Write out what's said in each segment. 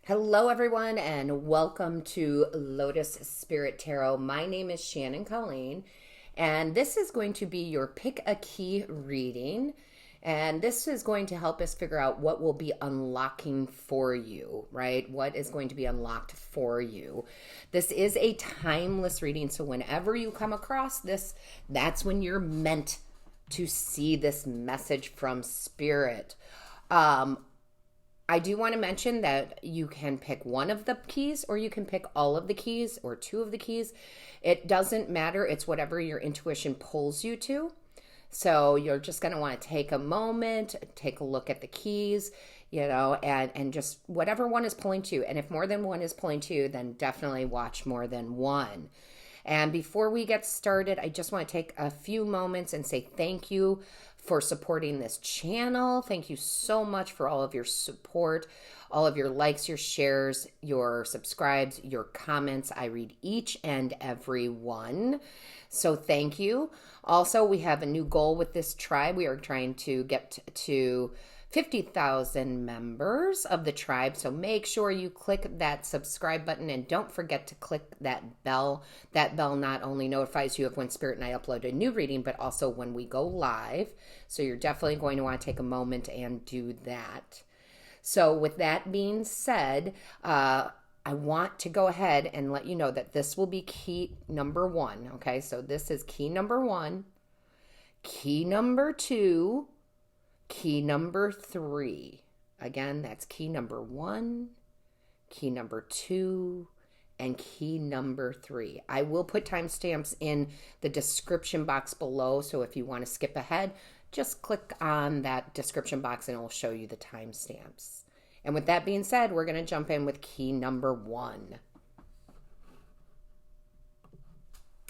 Hello, everyone, and welcome to Lotus Spirit Tarot. My name is Shannon Colleen, and this is going to be your pick a key reading. And this is going to help us figure out what will be unlocking for you, right? What is going to be unlocked for you. This is a timeless reading, so whenever you come across this, that's when you're meant to see this message from Spirit. I do want to mention that you can pick one of the keys or you can pick all of the keys or two of the keys. It doesn't matter. It's whatever your intuition pulls you to. So you're just going to want to take a moment, take a look at the keys, and just whatever one is pulling to you. And if more than one is pulling to you, then definitely watch more than one. And before we get started, I just want to take a few moments and say thank you for supporting this channel. Thank you so much for all of your support, all of your likes, your shares, your subscribes, your comments. I read each and every one. So thank you. Also, we have a new goal with this tribe. We are trying to get to 50,000 members of the tribe. So make sure you click that subscribe button and don't forget to click that bell. That bell not only notifies you of when Spirit and I upload a new reading, but also when we go live. So you're definitely going to want to take a moment and do that. So with that being said, I want to go ahead and let you know that this will be key number one. Okay, so this is key number one, key number two, key number three. Again, that's key number one, key number two, and key number three. I will put timestamps in the description box below, so if you want to skip ahead, just click on that description box and it will show you the timestamps. And with that being said, we're going to jump in with key number one.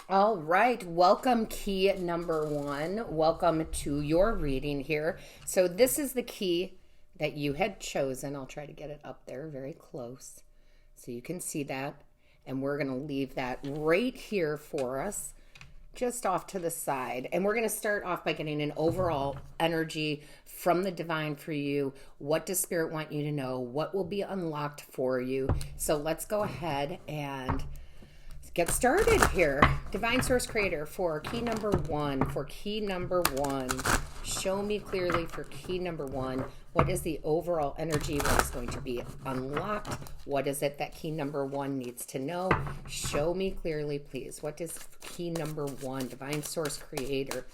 All right, welcome key number one. Welcome to your reading here. So this is the key that you had chosen. I'll try to get it up there very close so you can see that. And we're going to leave that right here for us, just off to the side. And we're going to start off by getting an overall energy from the divine for you. What does Spirit want you to know? What will be unlocked for you? So let's go ahead and get started here. Divine Source Creator for key number one. Show me clearly for key number one. What is the overall energy? What is going to be unlocked? What is it that key number one needs to know? Show me clearly, please. What is key number one? Divine Source Creator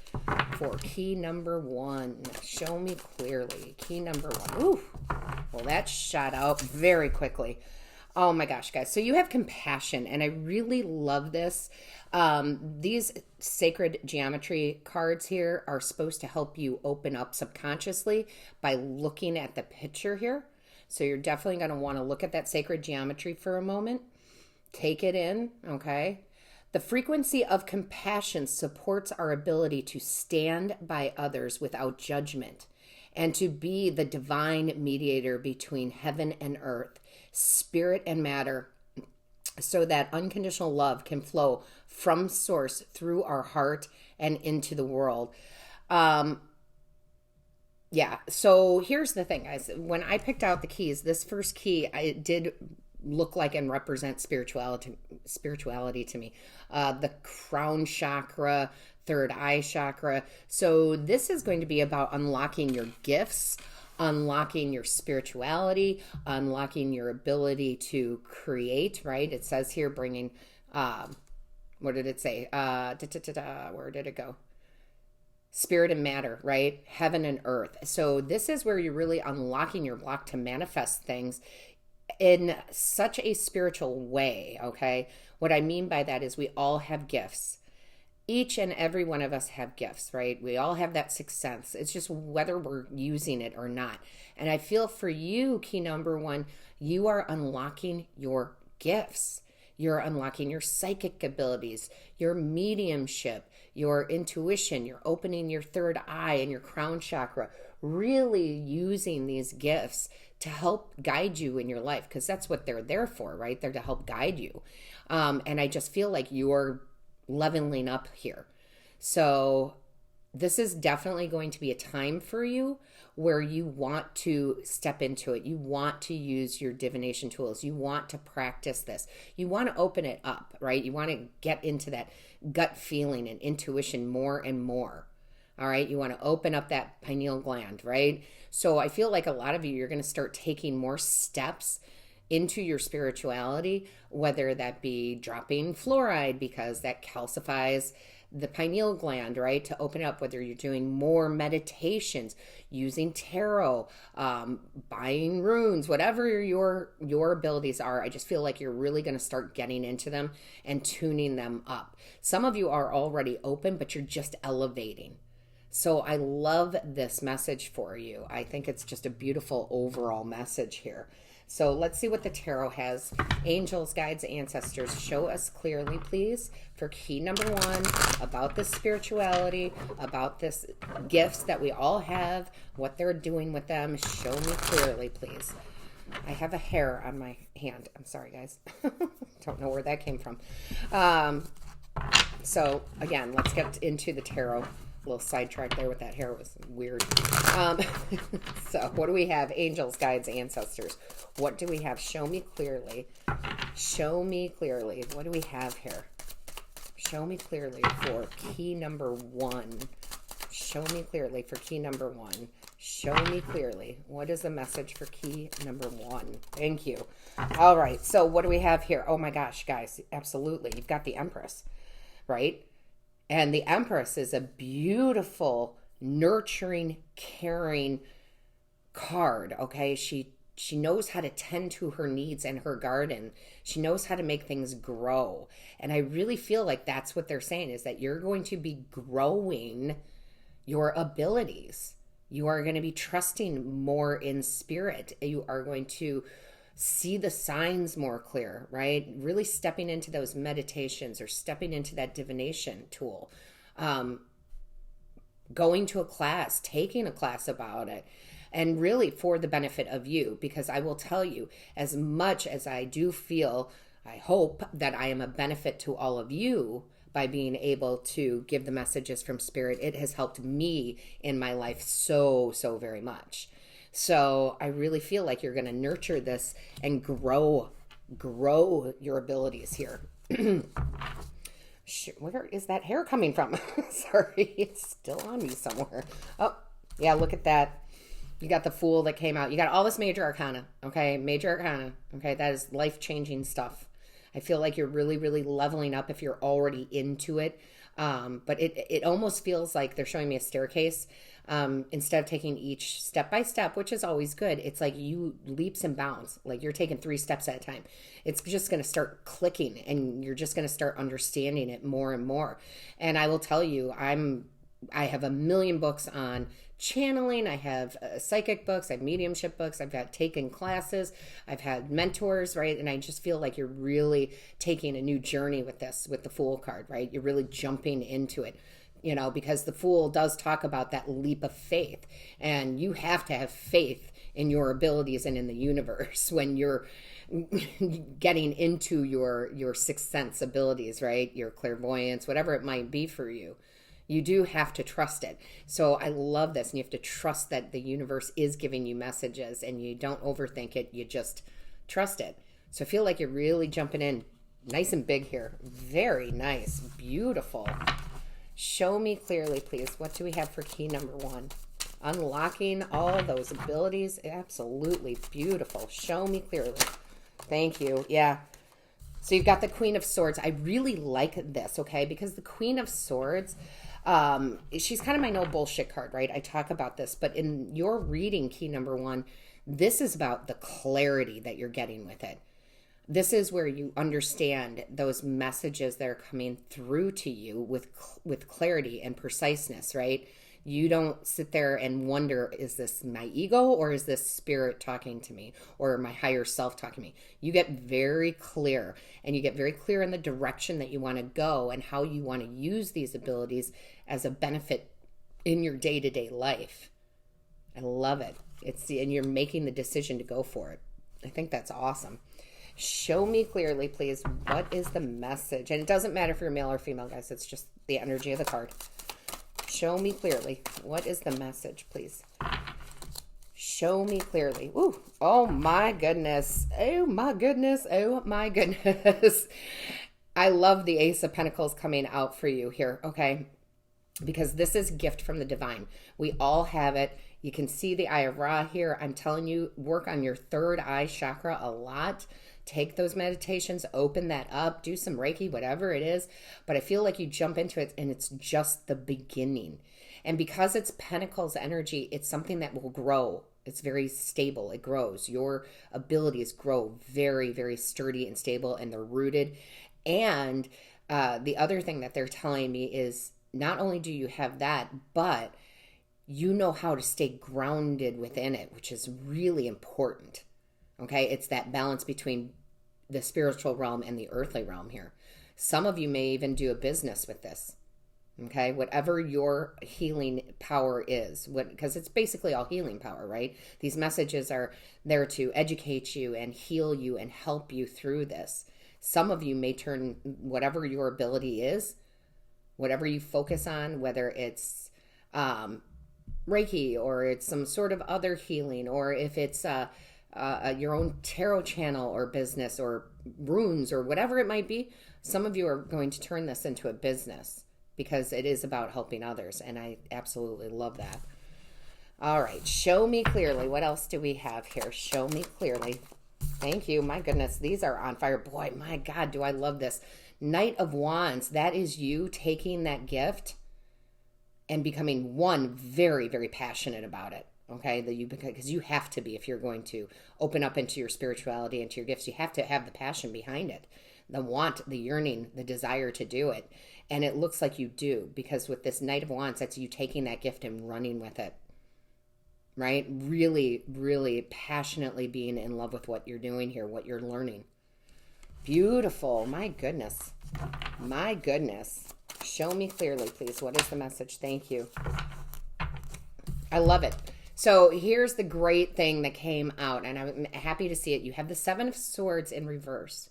for key number one. Show me clearly. Key number one. Ooh, well, that shot out very quickly. Oh my gosh, guys. So you have compassion, and I really love this. These sacred geometry cards here are supposed to help you open up subconsciously by looking at the picture here. So you're definitely going to want to look at that sacred geometry for a moment. Take it in, okay? The frequency of compassion supports our ability to stand by others without judgment and to be the divine mediator between heaven and earth, spirit and matter, so that unconditional love can flow from source through our heart and into the world. So here's the thing, guys. When I picked out the keys, this first key, I did look like and represent spirituality to me. The crown chakra, third eye chakra. So this is going to be about unlocking your gifts, unlocking your spirituality, unlocking your ability to create, right? It says here bringing, what did it say? Where did it go? Spirit and matter, right? Heaven and earth. So this is where you're really unlocking your block to manifest things in such a spiritual way, okay? What I mean by that is we all have gifts. Each and every one of us have gifts, right? We all have that sixth sense. It's just whether we're using it or not. And I feel for you, key number one, you are unlocking your gifts. You're unlocking your psychic abilities, your mediumship, your intuition. You're opening your third eye and your crown chakra, really using these gifts to help guide you in your life, because that's what they're there for, right? They're to help guide you. And I just feel like you're leveling up here. So this is definitely going to be a time for you where you want to step into it. You want to use your divination tools. You want to practice this. You want to open it up, right? You want to get into that gut feeling and intuition more and more. All right. You want to open up that pineal gland, right? So I feel like a lot of you, you're going to start taking more steps into your spirituality, whether that be dropping fluoride because that calcifies the pineal gland, right? To open up, whether you're doing more meditations, using tarot, buying runes, whatever your abilities are. I just feel like you're really going to start getting into them and tuning them up. Some of you are already open, but you're just elevating. So I love this message for you. I think it's just a beautiful overall message here. So let's see what the tarot has. Angels, guides, ancestors, show us clearly, please, for key number 1, about this spirituality, about this gifts that we all have, what they're doing with them. Show me clearly, please. I have a hair on my hand. I'm sorry, guys. Don't know where that came from. So again, let's get into the tarot. A little sidetrack there with that hair, was weird. So what do we have? Angels, guides, ancestors. What do we have? Show me clearly. Show me clearly. What do we have here? Show me clearly for key number 1. Show me clearly for key number 1. Show me clearly. What is the message for key number 1? Thank you. All right. So what do we have here? Oh my gosh, guys. Absolutely. You've got the Empress, right? And the Empress is a beautiful, nurturing, caring card, okay? She knows how to tend to her needs and her garden. She knows how to make things grow. And I really feel like that's what they're saying, is that you're going to be growing your abilities. You are going to be trusting more in spirit. You are going to see the signs more clear, right? Really stepping into those meditations or stepping into that divination tool. Going to a class, taking a class about it, and really for the benefit of you, because I will tell you, as much as I do feel, I hope that I am a benefit to all of you by being able to give the messages from spirit, it has helped me in my life so very much. So I really feel like you're going to nurture this and grow your abilities here. Where is that hair coming from? Sorry, it's still on me somewhere. Oh, yeah, look at that. You got the Fool that came out. You got all this major arcana, okay? Major arcana, okay? That is life-changing stuff. I feel like you're really leveling up if you're already into it. But it almost feels like they're showing me a staircase. Instead of taking each step by step, which is always good, it's like you leaps and bounds, like you're taking 3 steps at a time. It's just going to start clicking and you're just going to start understanding it more and more. And I will tell you, I have a million books on channeling. I have psychic books. I have mediumship books. I've got taken classes. I've had mentors, right? And I just feel like you're really taking a new journey with this, with the Fool card, right? You're really jumping into it. You know, because the Fool does talk about that leap of faith, and you have to have faith in your abilities and in the universe when you're getting into your sixth sense abilities, right? Your clairvoyance, whatever it might be for you. You do have to trust it. So I love this, and you have to trust that the universe is giving you messages, and you don't overthink it. You just trust it. So I feel like you're really jumping in nice and big here. Very nice. Beautiful. Show me clearly, please. What do we have for key number 1? Unlocking all those abilities. Absolutely beautiful. Show me clearly. Thank you. Yeah. So you've got the Queen of Swords. I really like this, okay? Because the Queen of Swords, she's kind of my no bullshit card, right? I talk about this. But in your reading, key number 1, this is about the clarity that you're getting with it. This is where you understand those messages that are coming through to you with clarity and preciseness, right? You don't sit there and wonder, is this my ego or is this spirit talking to me or my higher self talking to me? You get very clear, and you get very clear in the direction that you want to go and how you want to use these abilities as a benefit in your day-to-day life. I love it. And you're making the decision to go for it. I think that's awesome. Show me clearly, please. What is the message? And it doesn't matter if you're male or female, guys. It's just the energy of the card. Show me clearly. What is the message, please? show me clearly. Ooh, oh my goodness. Oh my goodness. Oh my goodness. I love the Ace of Pentacles coming out for you here, okay? Because this is a gift from the divine. We all have it. You can see the Eye of Ra here. I'm telling you, work on your third eye chakra a lot. Take those meditations, open that up, do some Reiki, whatever it is. But I feel like you jump into it and it's just the beginning. And because it's Pentacles energy, it's something that will grow. It's very stable. It grows. Your abilities grow very, very sturdy and stable, and they're rooted. And the other thing that they're telling me is not only do you have that, but you know how to stay grounded within it, which is really important. Okay, it's that balance between the spiritual realm and the earthly realm here. Some of you may even do a business with this. Okay, whatever your healing power is, because it's basically all healing power, right? These messages are there to educate you and heal you and help you through this. Some of you may turn whatever your ability is, whatever you focus on, whether it's Reiki or it's some sort of other healing, or if it's your own tarot channel or business or runes or whatever it might be, some of you are going to turn this into a business because it is about helping others, and I absolutely love that. All right, show me clearly. What else do we have here? Show me clearly. Thank you. My goodness, these are on fire. Boy, my God, do I love this. Knight of Wands, that is you taking that gift and becoming very, very passionate about it. Okay, because you have to be if you're going to open up into your spirituality, into your gifts. You have to have the passion behind it, the want, the yearning, the desire to do it. And it looks like you do, because with this Knight of Wands, that's you taking that gift and running with it, right? Really, really passionately being in love with what you're doing here, what you're learning. Beautiful. My goodness. My goodness. Show me clearly, please. What is the message? Thank you. I love it. So here's the great thing that came out, and I'm happy to see it. You have the Seven of Swords in reverse.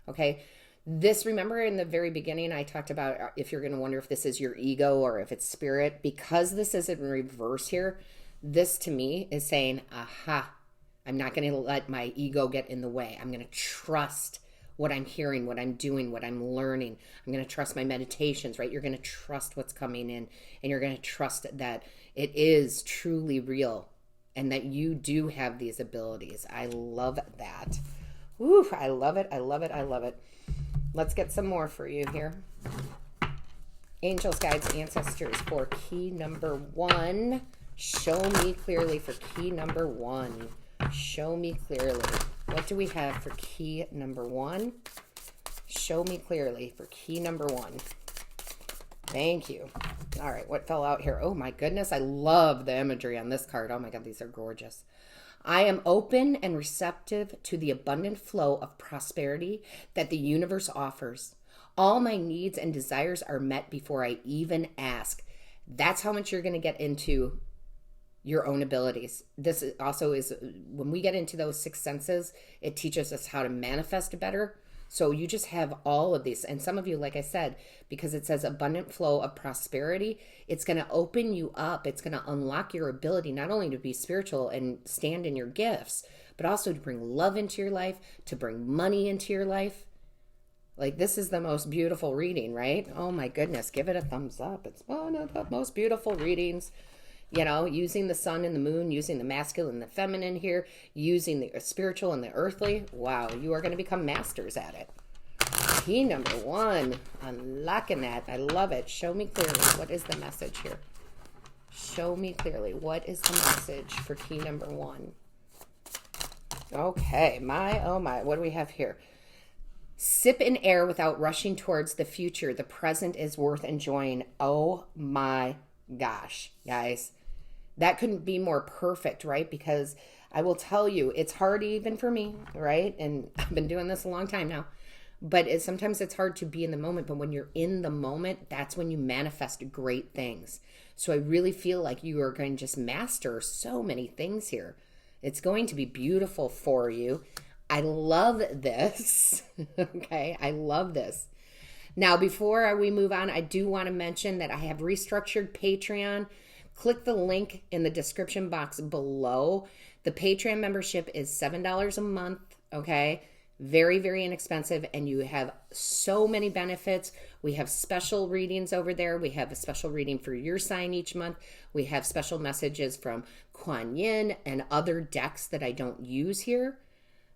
Okay. This, remember in the very beginning, I talked about if you're going to wonder if this is your ego or if it's spirit, because this is in reverse here. This to me is saying, aha, I'm not going to let my ego get in the way. I'm going to trust what I'm hearing, what I'm doing, what I'm learning. I'm going to trust my meditations, right? You're going to trust what's coming in, and you're going to trust that it is truly real and that you do have these abilities. I love that. Woo, I love it. I love it. I love it. Let's get some more for you here. Angels, guides, ancestors for key number 1. Show me clearly for key number 1. Show me clearly. What do we have for key number 1? Show me clearly for key number 1. Thank you. All right, what fell out here? Oh my goodness, I love the imagery on this card. Oh my God, these are gorgeous. I am open and receptive to the abundant flow of prosperity that the universe offers. All my needs and desires are met before I even ask. That's how much you're going to get into your own abilities. This also is, when we get into those 6 senses, it teaches us how to manifest better. So you just have all of these. And some of you, like I said, because it says abundant flow of prosperity, it's going to open you up. It's going to unlock your ability not only to be spiritual and stand in your gifts, but also to bring love into your life, to bring money into your life. Like, this is the most beautiful reading, right? Oh my goodness, give it a thumbs up. It's one of the most beautiful readings. You know, using the sun and the moon, using the masculine and the feminine here, using the spiritual and the earthly. Wow, you are going to become masters at it. Key number 1, unlocking that. I love it. Show me clearly. What is the message here? Show me clearly. What is the message for key number 1? Okay, oh my, what do we have here? Sip in air without rushing towards the future. The present is worth enjoying. Oh my gosh, guys. That couldn't be more perfect, right? Because I will tell you, it's hard even for me, right? And I've been doing this a long time now. But sometimes it's hard to be in the moment. But when you're in the moment, that's when you manifest great things. So I really feel like you are going to just master so many things here. It's going to be beautiful for you. I love this. Okay, I love this. Now, before we move on, I do want to mention that I have restructured Patreon. click the link in the description box below. The Patreon membership is $7 a month, okay? Very, very inexpensive, and you have so many benefits. We have special readings over there. We have a special reading for your sign each month. We have special messages from Kuan Yin and other decks that I don't use here,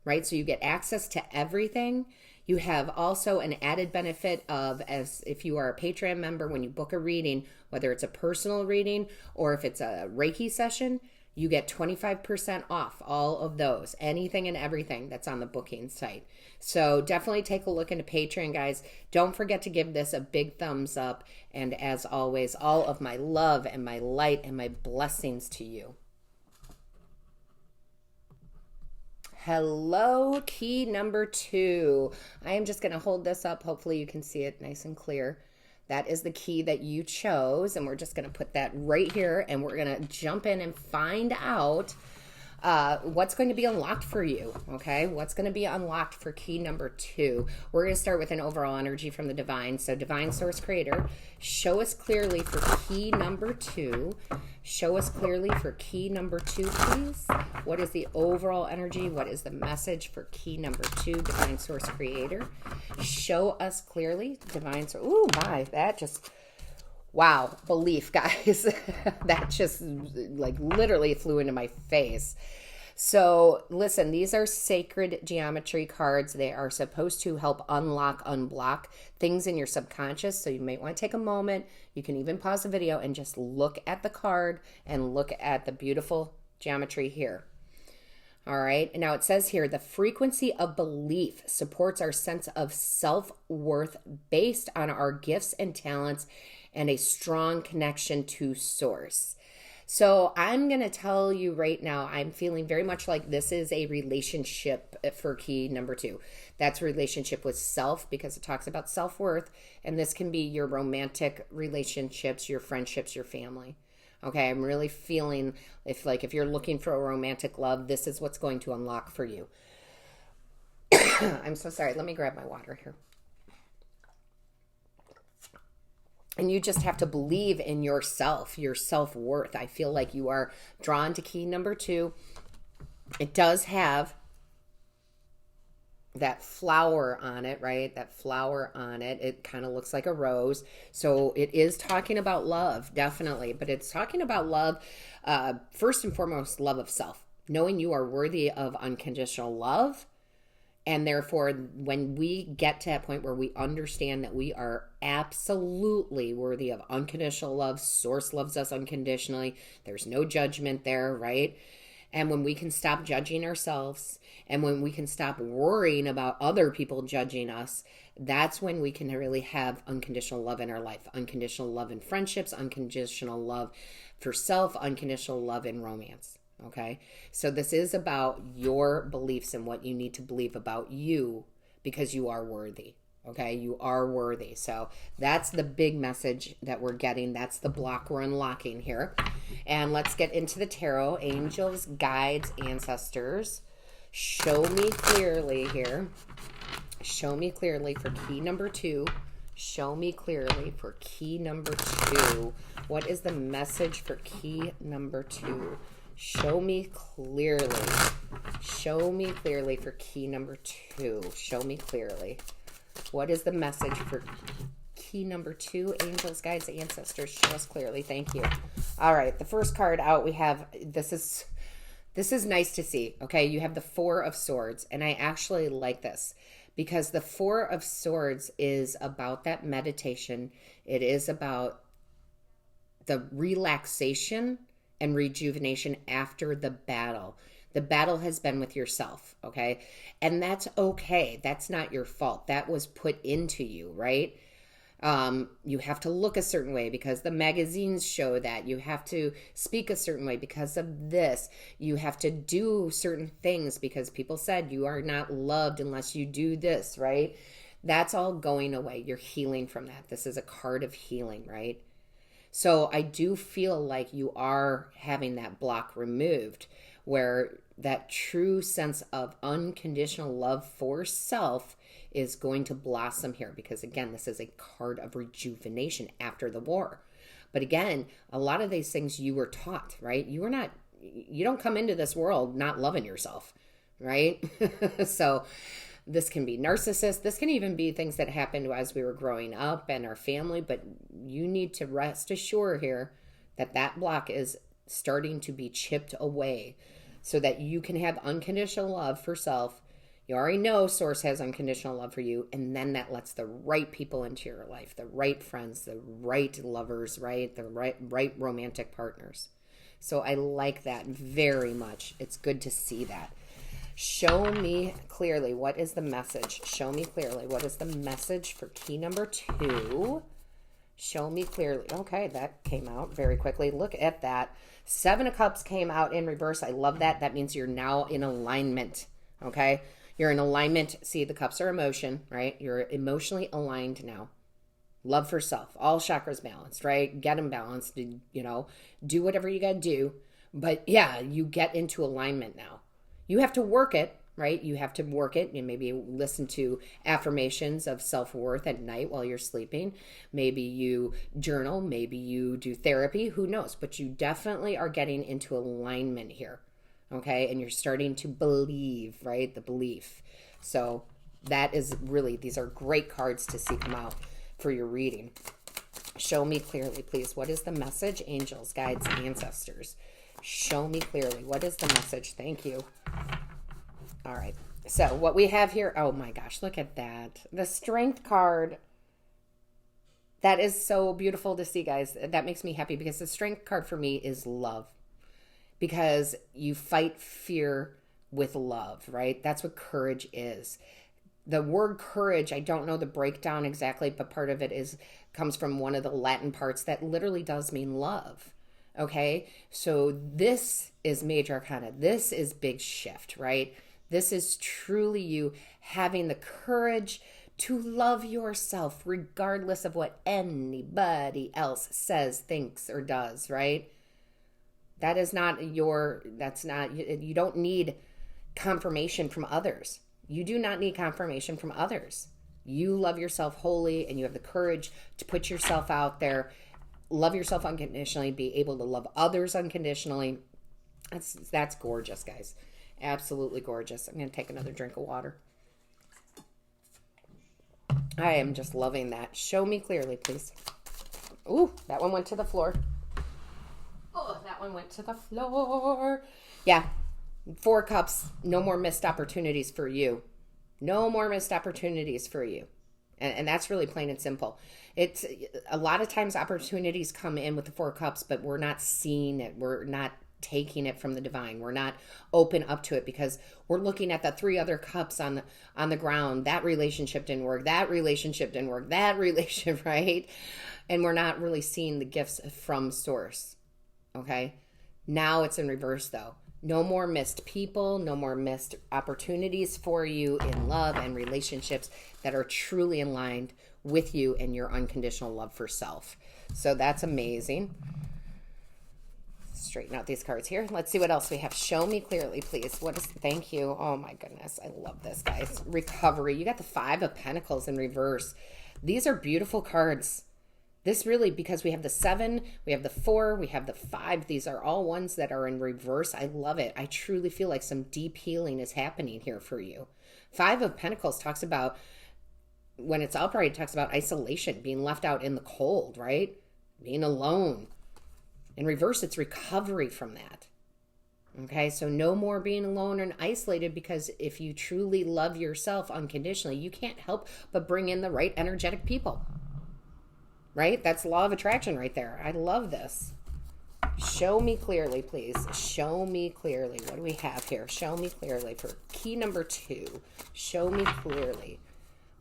right? So you get access to everything. You have also an added benefit of, as if you are a Patreon member, when you book a reading, whether it's a personal reading or if it's a Reiki session, you get 25% off all of those, anything and everything that's on the booking site. So definitely take a look into Patreon, guys. Don't forget to give this a big thumbs up. And as always, all of my love and my light and my blessings to you. Hello, key number 2. I am just going to hold this up. Hopefully you can see it nice and clear. That is the key that you chose, and we're just going to put that right here, and we're going to jump in and find out what's going to be unlocked for you, okay? What's going to be unlocked for key number 2. We're going to start with an overall energy from the Divine. So Divine Source Creator, show us clearly for key number 2. Show us clearly for key number 2, please. What is the overall energy? What is the message for key number 2, Divine Source Creator? Show us clearly, Divine Source. Ooh, my, that just... Wow, belief, guys. That just like literally flew into my face. So listen, these are sacred geometry cards. They are supposed to help unlock, unblock things in your subconscious. So you might want to take a moment. You can even pause the video and just look at the card and look at the beautiful geometry here. All right. Now it says here, the frequency of belief supports our sense of self-worth based on our gifts and talents and a strong connection to source. So I'm going to tell you right now, I'm feeling very much like this is a relationship for key number 2. That's relationship with self, because it talks about self-worth. And this can be your romantic relationships, your friendships, your family. Okay, I'm really feeling if you're looking for a romantic love, this is what's going to unlock for you. I'm so sorry. Let me grab my water here. And you just have to believe in yourself, your self-worth. I feel like you are drawn to key number 2. It does have that flower on it, right? That flower on it. It kind of looks like a rose. So it is talking about love, definitely. But it's talking about love, first and foremost, love of self. Knowing you are worthy of unconditional love. And therefore, when we get to that point where we understand that we are absolutely worthy of unconditional love, Source loves us unconditionally, there's no judgment there, right? And when we can stop judging ourselves, and when we can stop worrying about other people judging us, that's when we can really have unconditional love in our life. Unconditional love in friendships, unconditional love for self, unconditional love in romance. Okay, so this is about your beliefs and what you need to believe about you, because you are worthy. Okay, you are worthy. So that's the big message that we're getting. That's the block we're unlocking here. And let's get into the tarot. Angels, guides, ancestors, show me clearly here. Show me clearly for key number 2. Show me clearly for key number 2. What is the message for key number 2? Show me clearly. Show me clearly for key number 2. Show me clearly. What is the message for key number 2? Angels, guides, ancestors, show us clearly. Thank you. All right, the first card out we have, this is nice to see. Okay, you have the 4 of Swords, and I actually like this because the 4 of Swords is about that meditation. It is about the relaxation and rejuvenation after the battle. The battle has been with yourself, okay? And that's okay. That's not your fault. That was put into you, right? You have to look a certain way because the magazines show that. You have to speak a certain way because of this. You have to do certain things because people said you are not loved unless you do this, right? That's all going away. You're healing from that. This is a card of healing, right? So I do feel like you are having that block removed where that true sense of unconditional love for self is going to blossom here because, again, this is a card of rejuvenation after the war. But again, a lot of these things you were taught, right? You don't come into this world not loving yourself, right? So this can be narcissist. This can even be things that happened as we were growing up and our family. But you need to rest assured here that that block is starting to be chipped away so that you can have unconditional love for self. You already know Source has unconditional love for you, and then that lets the right people into your life, the right friends, the right lovers, right? The right romantic partners. So I like that very much. It's good to see that. Show me clearly, what is the message? Show me clearly, what is the message for key number 2? Show me clearly. Okay, that came out very quickly. Look at that. 7 of Cups came out in reverse. I love that. That means you're now in alignment, okay? You're in alignment. See, the cups are emotion, right? You're emotionally aligned now. Love for self. All chakras balanced, right? Get them balanced. Do whatever you got to do. But yeah, you get into alignment now. You have to work it, right? You have to work it. And maybe listen to affirmations of self-worth at night while you're sleeping. Maybe you journal. Maybe you do therapy. Who knows? But you definitely are getting into alignment here. Okay, and you're starting to believe, right? The belief. So that is really, these are great cards to see come out for your reading. Show me clearly, please. What is the message? Angels, guides, ancestors. Show me clearly. What is the message? Thank you. All right. So what we have here, oh my gosh, look at that. The Strength card. That is so beautiful to see, guys. That makes me happy because the Strength card for me is love. Because you fight fear with love, right? That's what courage is. The word courage, I don't know the breakdown exactly, but part of it comes from one of the Latin parts that literally does mean love. Okay? So this is major arcana. This is big shift, right? This is truly you having the courage to love yourself regardless of what anybody else says, thinks, or does, right? That is not you don't need confirmation from others. You do not need confirmation from others. You love yourself wholly and you have the courage to put yourself out there, love yourself unconditionally, be able to love others unconditionally. That's gorgeous, guys. Absolutely gorgeous. I'm going to take another drink of water. I am just loving that. Show me clearly, please. Ooh, that one went to the floor. Oh, that one went to the floor. Yeah. 4 cups. No more missed opportunities for you. No more missed opportunities for you. And that's really plain and simple. It's a lot of times opportunities come in with the 4 cups, but we're not seeing it. We're not taking it from the divine. We're not open up to it because we're looking at the 3 other cups on the ground. That relationship didn't work. That relationship didn't work. That relationship, right? And we're not really seeing the gifts from Source. Okay, now it's in reverse though. No more missed people, no more missed opportunities for you in love and relationships that are truly aligned with you and your unconditional love for self. So that's amazing. Straighten out these cards here. Let's see what else we have. Show me clearly, please. Thank you. Oh my goodness. I love this, guys. Recovery. You got the 5 of Pentacles in reverse. These are beautiful cards. This really, because we have the 7, we have the 4, we have the 5. These are all ones that are in reverse. I love it. I truly feel like some deep healing is happening here for you. 5 of Pentacles talks about, when it's upright, it talks about isolation, being left out in the cold, right? Being alone. In reverse, it's recovery from that. Okay, so no more being alone and isolated, because if you truly love yourself unconditionally, you can't help but bring in the right energetic people. Right? That's law of attraction right there. I love this. Show me clearly, please. Show me clearly. What do we have here? Show me clearly for key number 2. Show me clearly.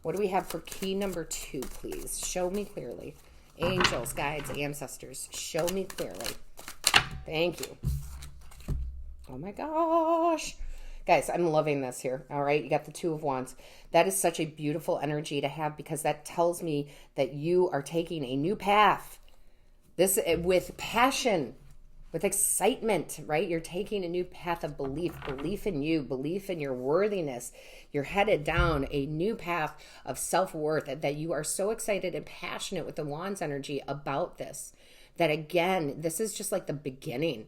What do we have for key number 2, please? Show me clearly. Angels, guides, ancestors, show me clearly. Thank you. Oh my gosh. Guys, I'm loving this here. All right. You got the 2 of Wands. That is such a beautiful energy to have, because that tells me that you are taking a new path. This with passion, with excitement, right? You're taking a new path of belief in you, belief in your worthiness. You're headed down a new path of self-worth, that you are so excited and passionate with the Wands energy about this. that again, this is just like the beginning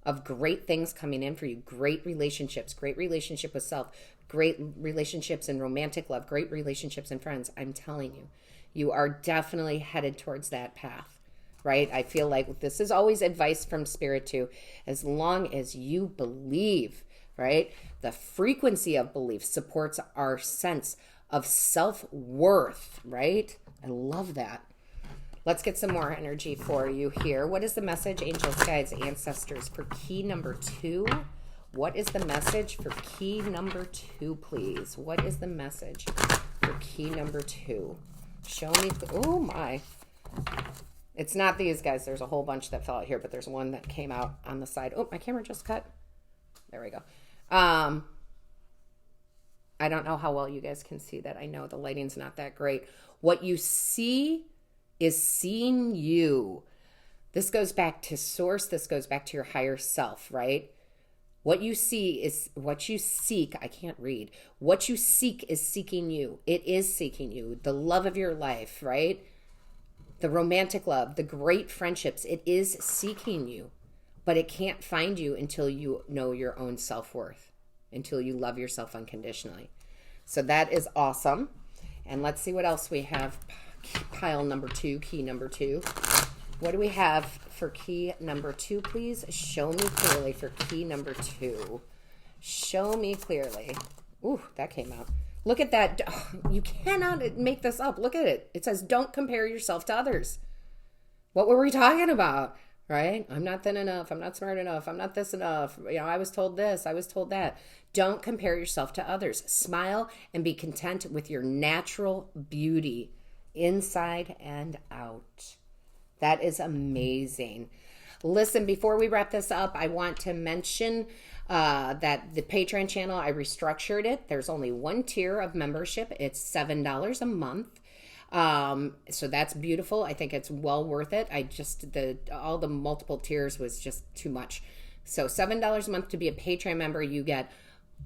of great things coming in for you. Great relationships, great relationship with self, great relationships in romantic love, great relationships and friends. I'm telling you, you are definitely headed towards that path, right? I feel like this is always advice from Spirit too. As long as you believe, right? The frequency of belief supports our sense of self-worth, right? I love that. Let's get some more energy for you here. What is the message, angels, guides, ancestors, for key number 2? What is the message for key number 2, please? What is the message for key number 2? Show me. Oh, my. It's not these guys. There's a whole bunch that fell out here, but there's one that came out on the side. Oh, my camera just cut. There we go. I don't know how well you guys can see that. I know the lighting's not that great. What you see is seeing you. This goes back to source. This goes back to your higher self, right? What you see is what you seek. I can't read. What you seek is seeking you. It is seeking you. The love of your life, right? The romantic love, the great friendships. It is seeking you, but it can't find you until you know your own self-worth, until you love yourself unconditionally. So that is awesome. And let's see what else we have. Pile number 2, key number 2. What do we have for key number 2, please? Show me clearly for key number 2. Show me clearly. Ooh, that came out. Look at that. Oh, you cannot make this up. Look at it. It says, don't compare yourself to others. What were we talking about? Right? I'm not thin enough. I'm not smart enough. I'm not this enough. I was told this. I was told that. Don't compare yourself to others. Smile and be content with your natural beauty, inside and out. That is amazing. Listen, before we wrap this up, I want to mention that the Patreon channel, I restructured it. There's only one tier of membership. It's $7 a month. So that's beautiful. I think it's well worth it. All the multiple tiers was just too much. So $7 a month to be a Patreon member. You get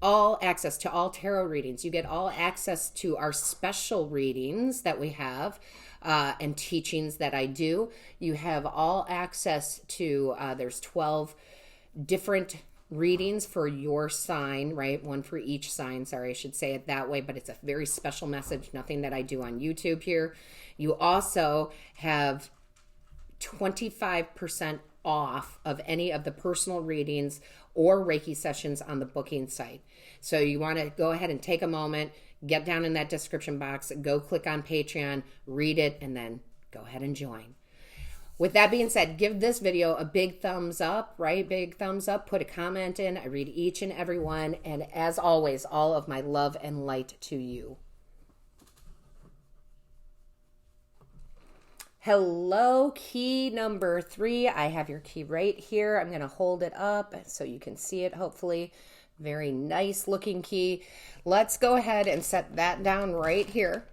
all access to all tarot readings. You get all access to our special readings that we have and teachings that I do. You have all access to, there's 12 different readings for your sign, right? One for each sign. Sorry, I should say it that way, but it's a very special message. Nothing that I do on YouTube here. You also have 25% off of any of the personal readings or Reiki sessions on the booking site. So you want to go ahead and take a moment, get down in that description box, go click on Patreon, read it, and then go ahead and join. With that being said, give this video a big thumbs up, right? Big thumbs up. Put a comment in. I read each and every one. And as always, all of my love and light to you. Hello, key number 3. I have your key right here. I'm going to hold it up so you can see it, hopefully. Very nice looking key. Let's go ahead and set that down right here.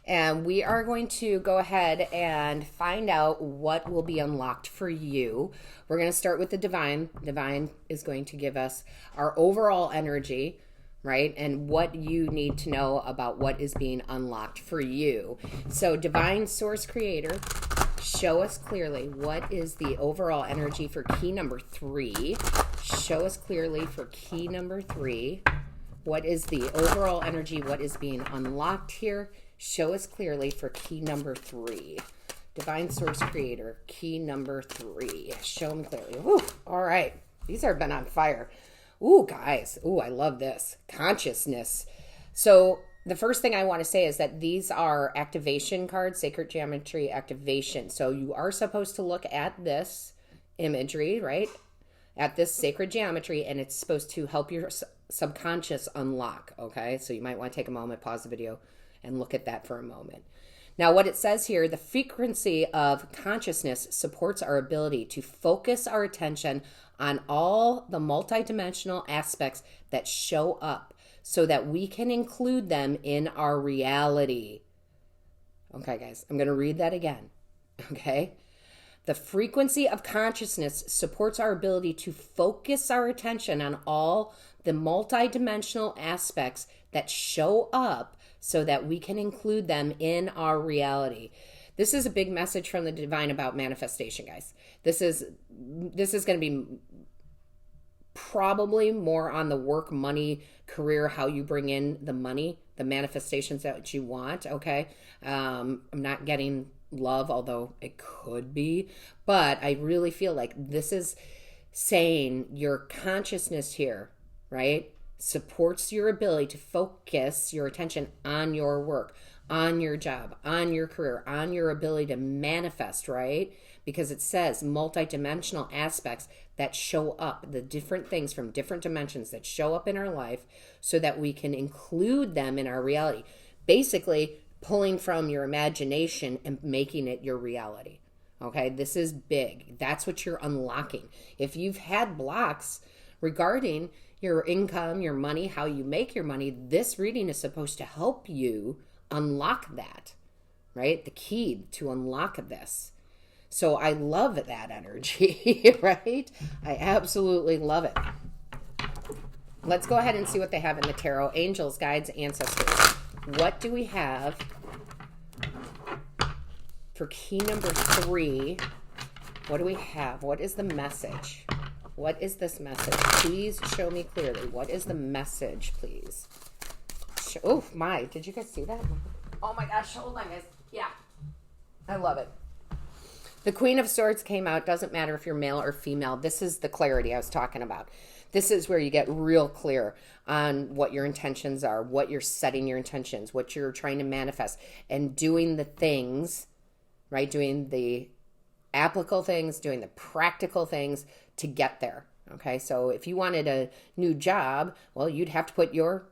And we are going to go ahead and find out what will be unlocked for you. We're going to start with the Divine. Divine is going to give us our overall energy, right? And what you need to know about what is being unlocked for you. So Divine Source Creator, show us clearly what is the overall energy for key number 3. Show us clearly for key number 3. What is the overall energy? What is being unlocked here? Show us clearly for key number 3. Divine Source Creator, key number 3. Show them clearly. Woo, all right. These have been on fire. Ooh, guys. Ooh, I love this. Consciousness. So the first thing I want to say is that these are activation cards, sacred geometry activation. So you are supposed to look at this imagery, right? At this sacred geometry, and it's supposed to help your subconscious unlock, okay? So you might want to take a moment, pause the video, and look at that for a moment. Now, what it says here, the frequency of consciousness supports our ability to focus our attention on all the multidimensional aspects that show up so that we can include them in our reality. Okay, guys, I'm going to read that again, okay? The frequency of consciousness supports our ability to focus our attention on all the multidimensional aspects that show up so that we can include them in our reality. This is a big message from the divine about manifestation, guys. This is going to be probably more on the work, money, career, how you bring in the money, the manifestations that you want, okay? I'm not getting love, although it could be, but I really feel like this is saying your consciousness here, right, supports your ability to focus your attention on your work, on your job, on your career, on your ability to manifest, right? Because it says multidimensional aspects that show up, the different things from different dimensions that show up in our life so that we can include them in our reality. Basically, pulling from your imagination and making it your reality. Okay, this is big. That's what you're unlocking. If you've had blocks regarding your income, your money, how you make your money, this reading is supposed to help you unlock that, right? The key to unlock this. So I love that energy, right? I absolutely love it. Let's go ahead and see what they have in the tarot. Angels, guides, ancestors. What do we have for key number 3? What do we have? What is the message? What is this message? Please show me clearly. What is the message, please? Oh, my. Did you guys see that? Oh, my gosh. Hold on, guys. Yeah. I love it. The Queen of Swords came out. Doesn't matter if you're male or female. This is the clarity I was talking about. This is where you get real clear on what your intentions are, what you're setting your intentions, what you're trying to manifest, and doing the things, right? Doing the applicable things, doing the practical things to get there. Okay, so if you wanted a new job, well, you'd have to put your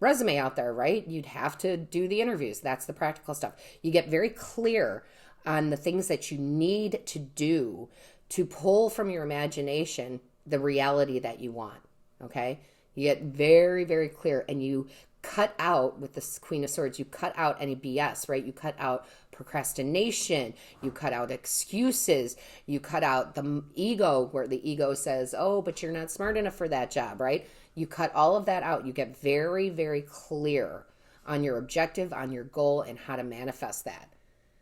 resume out there, right? You'd have to do the interviews. That's the practical stuff. You get very clear on the things that you need to do to pull from your imagination the reality that you want, okay? You get very, very clear, and you cut out, with this Queen of Swords, you cut out any BS, right? You cut out procrastination, you cut out excuses, you cut out the ego, where the ego says, oh, but you're not smart enough for that job, right? You cut all of that out. You get very, very clear on your objective, on your goal, and how to manifest that.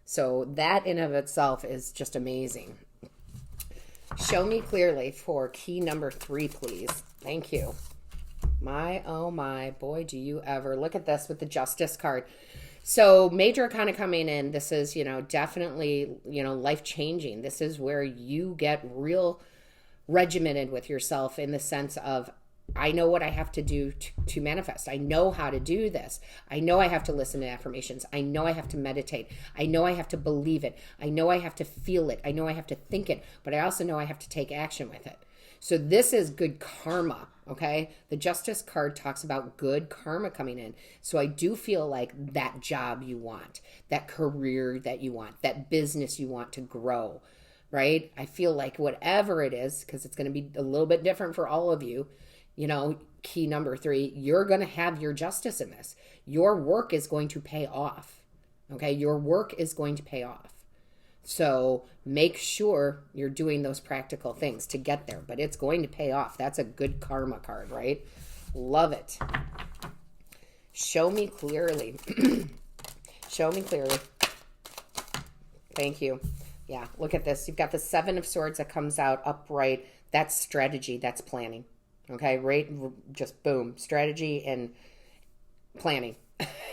So that in of itself is just amazing. Show me clearly for key number 3, please. Thank you. My, oh my, boy, do you ever. Look at this with the Justice card. So major arcana coming in. This is, definitely, life-changing. This is where you get real regimented with yourself in the sense of, I know what I have to do to manifest. I know how to do this. I know I have to listen to affirmations. I know I have to meditate. I know I have to believe it. I know I have to feel it. I know I have to think it, but I also know I have to take action with it. So this is good karma, okay? The Justice card talks about good karma coming in. So I do feel like that job you want, that career that you want, that business you want to grow, right? I feel like whatever it is, because it's going to be a little bit different for all of you, key number 3, you're going to have your justice in this. Your work is going to pay off. Okay. Your work is going to pay off. So make sure you're doing those practical things to get there, but it's going to pay off. That's a good karma card, right? Love it. Show me clearly. Show me clearly. Thank you. Yeah. Look at this. You've got the 7 of Swords that comes out upright. That's strategy. That's planning. Okay, right? Just boom, strategy and planning.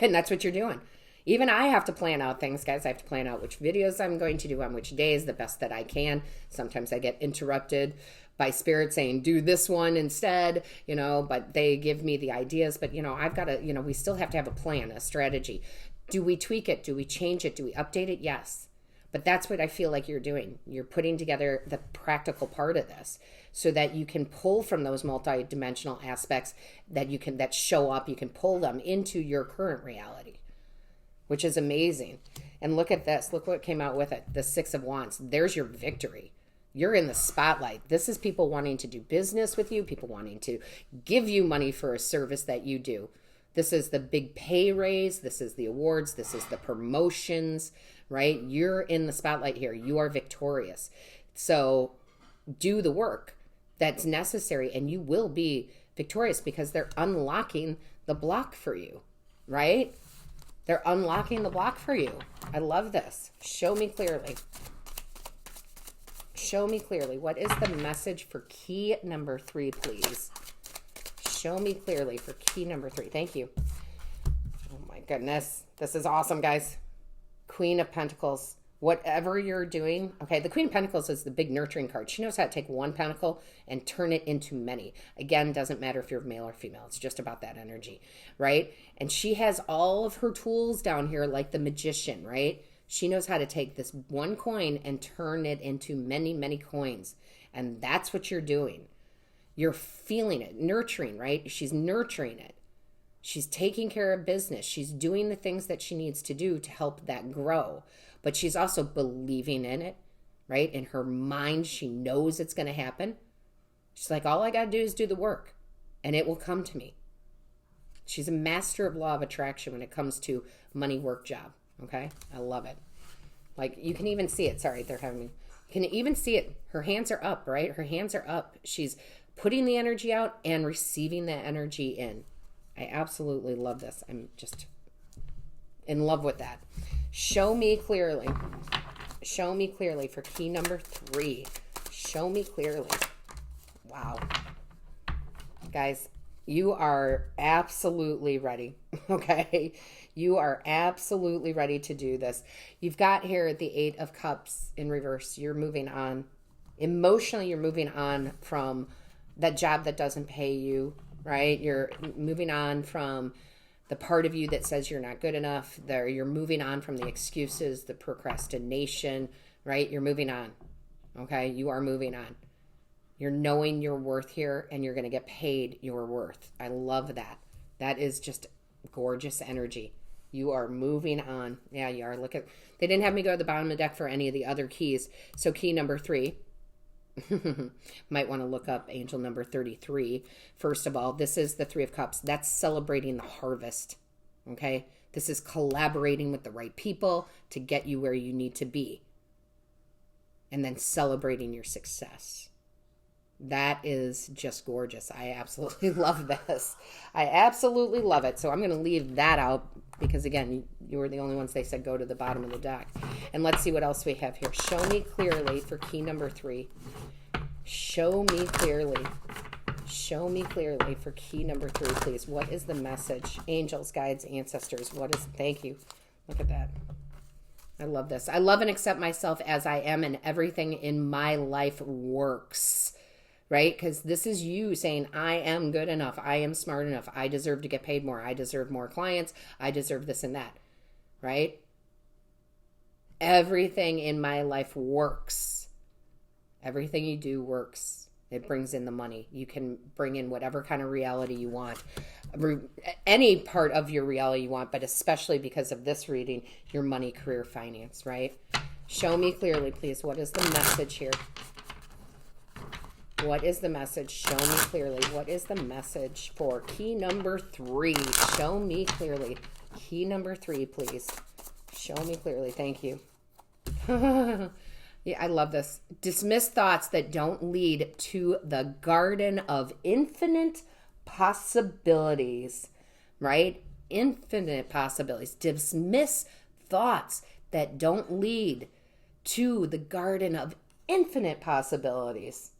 And that's what you're doing. Even I have to plan out things, guys. I have to plan out which videos I'm going to do on which days, the best that I can. Sometimes I get interrupted by spirit saying, do this one instead, but they give me the ideas. But, I've got to, we still have to have a plan, a strategy. Do we tweak it? Do we change it? Do we update it? Yes. But that's what I feel like you're doing. You're putting together the practical part of this so that you can pull from those multidimensional aspects that show up. You can pull them into your current reality, which is amazing. And look at this. Look what came out with it. The 6 of Wands. There's your victory. You're in the spotlight. This is people wanting to do business with you, people wanting to give you money for a service that you do. This is the big pay raise. This is the awards. This is the promotions, right? You're in the spotlight here. You are victorious. So do the work that's necessary and you will be victorious because they're unlocking the block for you, right? They're unlocking the block for you. I love this. Show me clearly. Show me clearly. What is the message for key number 3, please? Show me clearly for key number 3. Thank you. Oh my goodness. This is awesome, guys. Queen of Pentacles. Whatever you're doing. Okay, the Queen of Pentacles is the big nurturing card. She knows how to take one pentacle and turn it into many. Again, doesn't matter if you're male or female. It's just about that energy, right? And she has all of her tools down here like the magician, right? She knows how to take this one coin and turn it into many, many coins. And that's what you're doing. You're feeling it, nurturing, right? She's nurturing it. She's taking care of business. She's doing the things that she needs to do to help that grow. But she's also believing in it, right? In her mind, she knows it's going to happen. She's like, all I got to do is do the work, and it will come to me. She's a master of law of attraction when it comes to money, work, job, okay? I love it. Like, you can even see it. Sorry, they're having me. You can even see it. Her hands are up, right? Her hands are up. She's putting the energy out and receiving that energy in. I absolutely love this. I'm just in love with that. Show me clearly. Show me clearly for key number 3. Show me clearly. Wow. Guys, you are absolutely ready. Okay? You are absolutely ready to do this. You've got here the 8 of Cups in reverse. You're moving on. Emotionally, you're moving on from that job that doesn't pay you, right? You're moving on from the part of you that says you're not good enough. You're moving on from the excuses, the procrastination, right? You're moving on, okay? You are moving on. You're knowing your worth here, and you're going to get paid your worth. I love that. That is just gorgeous energy. You are moving on. Yeah, you are. Look at, they didn't have me go to the bottom of the deck for any of the other keys. So key number 3. Might want to look up angel number 33. First of all, this is the 3 of Cups. That's celebrating the harvest. Okay? This is collaborating with the right people to get you where you need to be. And then celebrating your success. That is just gorgeous. I absolutely love this. I absolutely love it. So I'm going to leave that out because, again, you were the only ones they said go to the bottom of the deck. And let's see what else we have here. Show me clearly for key number 3. Show me clearly. Show me clearly for key number 3, please. What is the message? Angels, guides, ancestors. What is, thank you. Look at that. I love this. I love and accept myself as I am, and everything in my life works. Right? Because this is you saying, I am good enough. I am smart enough. I deserve to get paid more. I deserve more clients. I deserve this and that. Right? Everything in my life works. Everything you do works. It brings in the money. You can bring in whatever kind of reality you want. Any part of your reality you want, but especially because of this reading, your money, career, finance, right? Show me clearly, please. What is the message here? What is the message? Show me clearly. What is the message for key number 3? Show me clearly. Key number 3, please. Show me clearly. Thank you. Yeah, I love this. Dismiss thoughts that don't lead to the garden of infinite possibilities, right? Infinite possibilities. Dismiss thoughts that don't lead to the garden of infinite possibilities.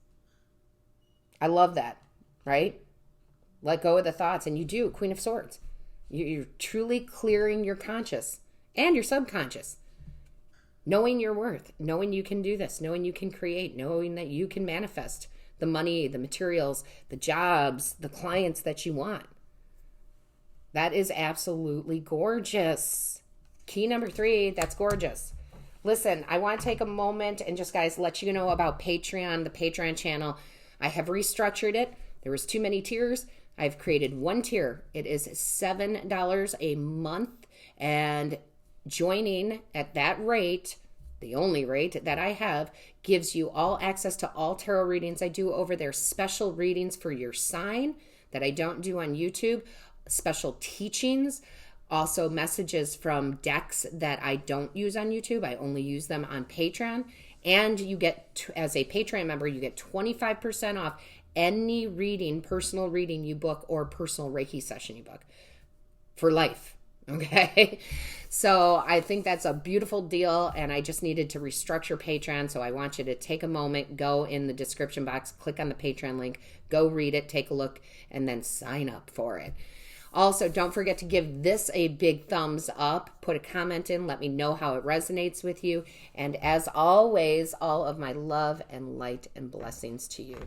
I love that, right? Let go of the thoughts, and you do. Queen of Swords. You're truly clearing your conscious and your subconscious. Knowing your worth, knowing you can do this, knowing you can create, knowing that you can manifest the money, the materials, the jobs, the clients that you want. That is absolutely gorgeous. Key number 3, that's gorgeous. Listen, I want to take a moment and just, guys, let you know about Patreon, the Patreon channel. I have restructured it. There was too many tiers. I've created one tier. It is $7 a month, and joining at that rate, the only rate that I have, gives you all access to all tarot readings I do over there, special readings for your sign that I don't do on YouTube, special teachings, also messages from decks that I don't use on YouTube. I only use them on Patreon. And you get, as a Patreon member, you get 25% off any reading, personal reading you book or personal Reiki session you book for life. Okay. So I think that's a beautiful deal, and I just needed to restructure Patreon. So I want you to take a moment, go in the description box, click on the Patreon link, go read it, take a look, and then sign up for it. Also, don't forget to give this a big thumbs up, put a comment in, let me know how it resonates with you. And as always, all of my love and light and blessings to you.